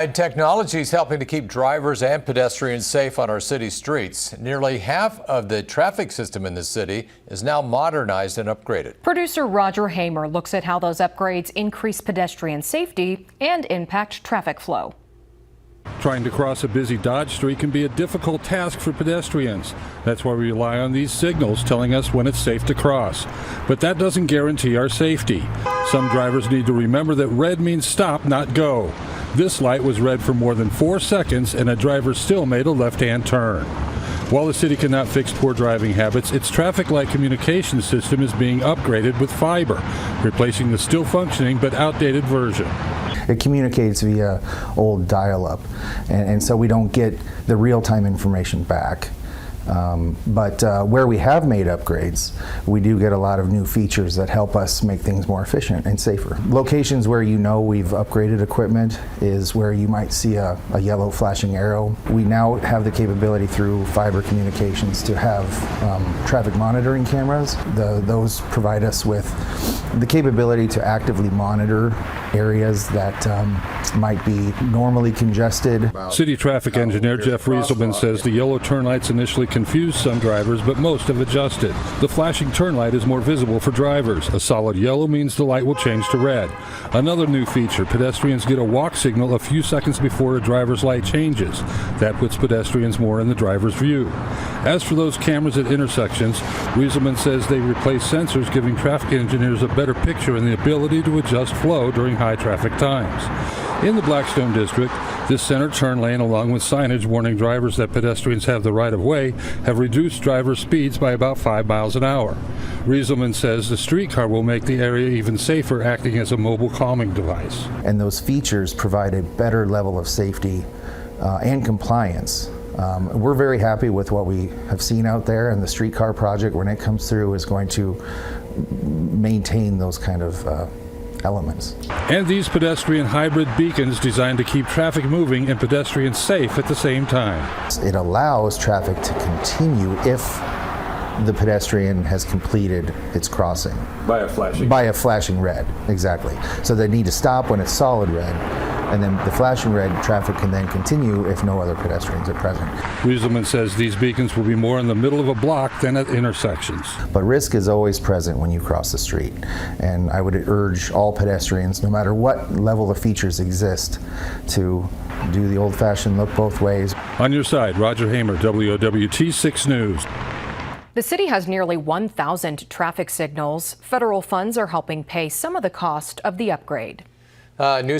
And technology is helping to keep drivers and pedestrians safe on our city streets. Nearly half of the traffic system in the city is now modernized and upgraded. Producer Roger Hamer looks at how those upgrades increase pedestrian safety and impact traffic flow. Trying to cross a busy Dodge Street can be a difficult task for pedestrians. That's why we rely on these signals telling us when it's safe to cross. But that doesn't guarantee our safety. Some drivers need to remember that red means stop, not go. This light was red for more than 4 seconds and a driver still made a left-hand turn. While the city cannot fix poor driving habits, its traffic light communication system is being upgraded with fiber, replacing the still functioning but outdated version. It communicates via old dial-up, and so we don't get the real-time information back. But where we have made upgrades, we do get a lot of new features that help us make things more efficient and safer. Locations where you know we've upgraded equipment is where you might see a yellow flashing arrow. We now have the capability through fiber communications to have traffic monitoring cameras. Those provide us with the capability to actively monitor areas that might be normally congested. City traffic engineer Jeff Rieselman says the yellow turn lights initially confused some drivers, but most have adjusted. The flashing turn light is more visible for drivers. A solid yellow means the light will change to red. Another new feature, pedestrians get a walk signal a few seconds before a driver's light changes. That puts pedestrians more in the driver's view. As for those cameras at intersections, Rieselman says they replace sensors, giving traffic engineers a better picture and the ability to adjust flow during high traffic times. In the Blackstone district, this center turn lane, along with signage warning drivers that pedestrians have the right of way, have reduced driver speeds by about 5 miles an hour. Rieselman says the streetcar will make the area even safer, acting as a mobile calming device. And those features provide a better level of safety and compliance. We're very happy with what we have seen out there, and the streetcar project, when it comes through, is going to maintain those kind of elements. And these pedestrian hybrid beacons designed to keep traffic moving and pedestrians safe at the same time. It allows traffic to continue if the pedestrian has completed its crossing. By a flashing red, exactly. So they need to stop when it's solid red, and then the flashing red traffic can then continue if no other pedestrians are present. Rieselman says these beacons will be more in the middle of a block than at intersections. But risk is always present when you cross the street, and I would urge all pedestrians, no matter what level of features exist, to do the old-fashioned look both ways. On your side, Roger Hamer, WOWT 6 News. The city has nearly 1,000 traffic signals. Federal funds are helping pay some of the cost of the upgrade. News